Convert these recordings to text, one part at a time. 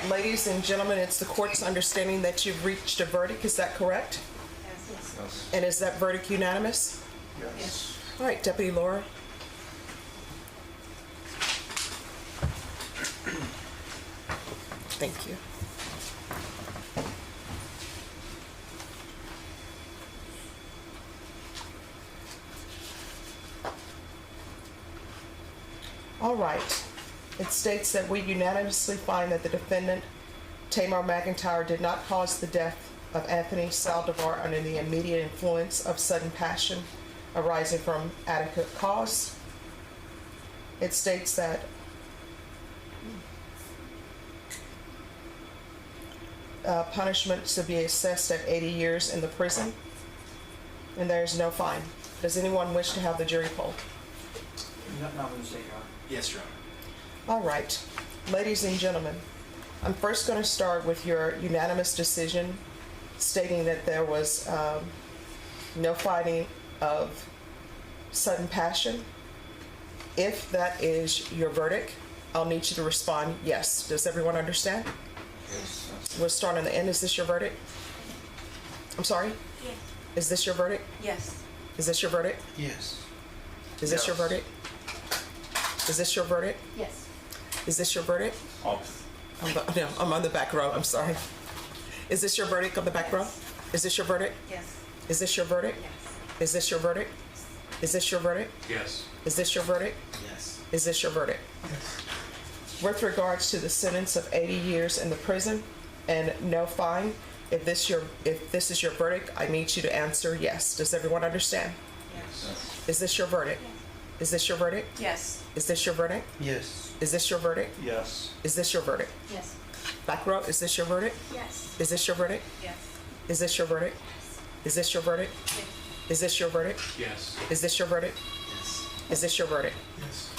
right, ladies and gentlemen, it's the court's understanding that you've reached a verdict. Is that correct? Yes. And is that verdict unanimous? Yes. All right, Deputy Laura. Thank you. All right. It states that we unanimously find that the defendant, Tamar McIntyre, did not cause the death of Anthony Saldivar under the immediate influence of sudden passion arising from adequate cause. It states that punishment to be assessed at 80 years in the prison, and there is no fine. Does anyone wish to have the jury polled? Not going to say, Your Honor. Yes, Your Honor. All right, ladies and gentlemen, I'm first going to start with your unanimous decision stating that there was no finding of sudden passion. If that is your verdict, I'll need you to respond yes. Does everyone understand? Yes. We'll start on the end. Is this your verdict? I'm sorry? Yes. Is this your verdict? Yes. Is this your verdict? Yes. Is this your verdict? Is this your verdict? Yes. Is this your verdict? Off. I'm on the back row. I'm sorry. Is this your verdict on the back row? Is this your verdict? Yes. Is this your verdict? Yes. Is this your verdict? Is this your verdict? Yes. Is this your verdict? Yes. Is this your verdict? With regards to the sentence of 80 years in the prison and no fine, if this is your verdict, I need you to answer yes. Does everyone understand? Yes. Is this your verdict? Is this your verdict? Yes. Is this your verdict? Yes. Is this your verdict? Yes. Is this your verdict? Yes. Back row, is this your verdict? Yes. Is this your verdict? Yes. Is this your verdict? Is this your verdict? Is this your verdict? Yes. Is this your verdict? Yes. Is this your verdict? Yes.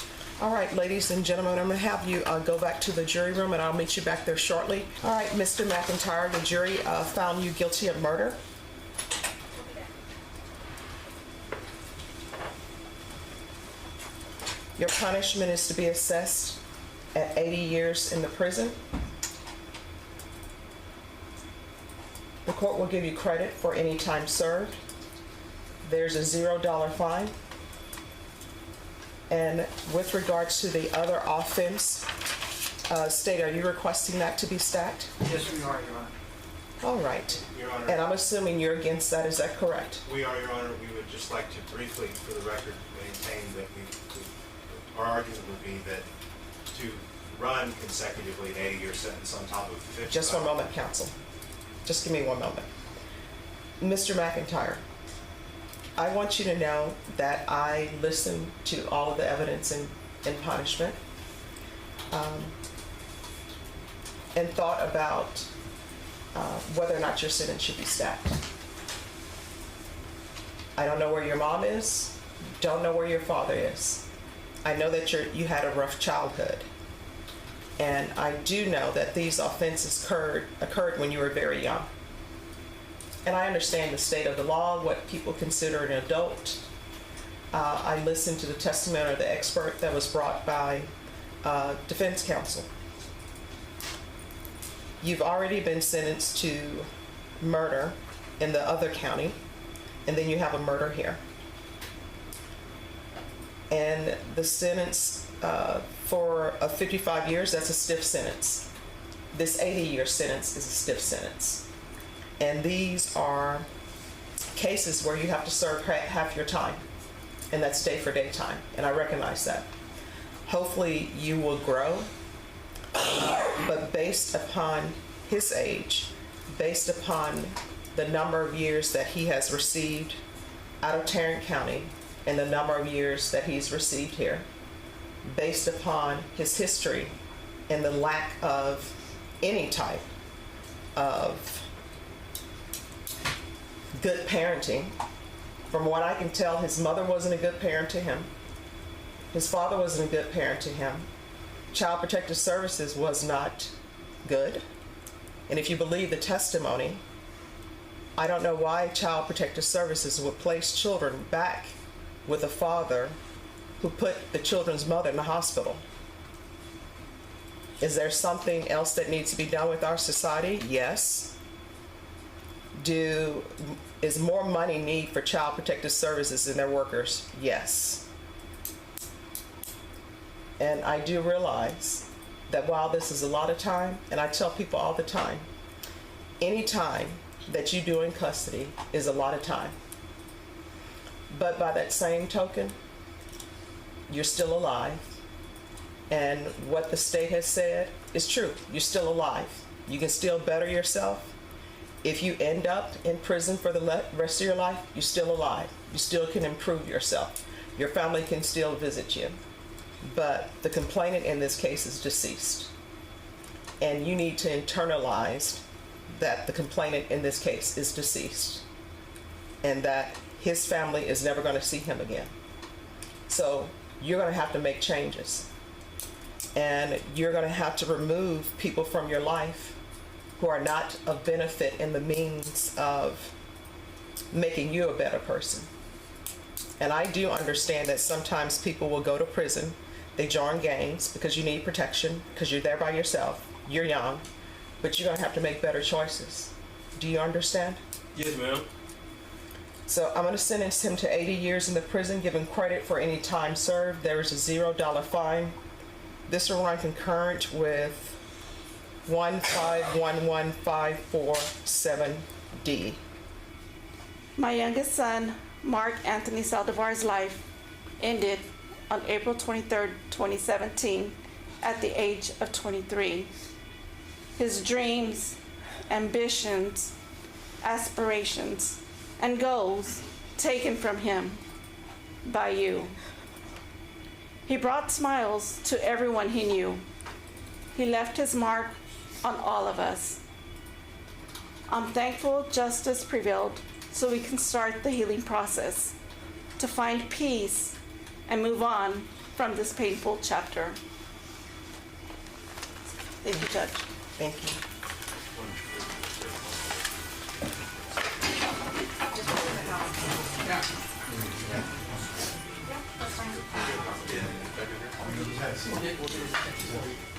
All right, ladies and gentlemen, I'm going to have you go back to the jury room, and I'll meet you back there shortly. All right, Mr. McIntyre, the jury found you guilty of murder. Your punishment is to be assessed at 80 years in the prison. The court will give you credit for any time served. There's a $0 fine. And with regards to the other offense, State, are you requesting that to be stacked? Yes, we are, Your Honor. All right. Your Honor. And I'm assuming you're against that, is that correct? We are, Your Honor. We would just like to briefly, for the record, maintain that our argument would be that to run consecutively an 80-year sentence on top of 50. Just one moment, counsel. Just give me one moment. Mr. McIntyre, I want you to know that I listened to all of the evidence in punishment and thought about whether or not your sentence should be stacked. I don't know where your mom is, don't know where your father is. I know that you had a rough childhood. And I do know that these offenses occurred when you were very young. And I understand the state of the law, what people consider an adult. I listened to the testimony of the expert that was brought by defense counsel. You've already been sentenced to murder in the other county, and then you have a murder here. And the sentence for 55 years, that's a stiff sentence. This 80-year sentence is a stiff sentence. And these are cases where you have to serve half your time, and that's day for day time, and I recognize that. Hopefully you will grow, but based upon his age, based upon the number of years that he has received out of Tarrant County and the number of years that he's received here, based upon his history and the lack of any type of good parenting. From what I can tell, his mother wasn't a good parent to him. His father wasn't a good parent to him. Child Protective Services was not good. And if you believe the testimony, I don't know why Child Protective Services would place children back with a father who put the children's mother in the hospital. Is there something else that needs to be done with our society? Yes. Is more money need for child protective services in their workers? Yes. And I do realize that while this is a lot of time, and I tell people all the time, any time that you do in custody is a lot of time. But by that same token, you're still alive. And what the state has said is true. You're still alive. You can still better yourself. If you end up in prison for the rest of your life, you're still alive. You still can improve yourself. Your family can still visit you. But the complainant in this case is deceased. And you need to internalize that the complainant in this case is deceased and that his family is never going to see him again. So you're going to have to make changes. And you're going to have to remove people from your life who are not of benefit in the means of making you a better person. And I do understand that sometimes people will go to prison, they join gangs because you need protection, because you're there by yourself, you're young, but you're going to have to make better choices. Do you understand? Yes, ma'am. So I'm going to sentence him to 80 years in the prison, give him credit for any time served. There is a $0 fine. This will run concurrent with 1511547D. My youngest son, Mark Anthony Saldivar's life ended on April 23, 2017, at the age of 23. His dreams, ambitions, aspirations, and goals taken from him by you. He brought smiles to everyone he knew. He left his mark on all of us. I'm thankful justice prevailed so we can start the healing process to find peace and move on from this painful chapter. Thank you, Judge. Thank you. Okay, we'll do it.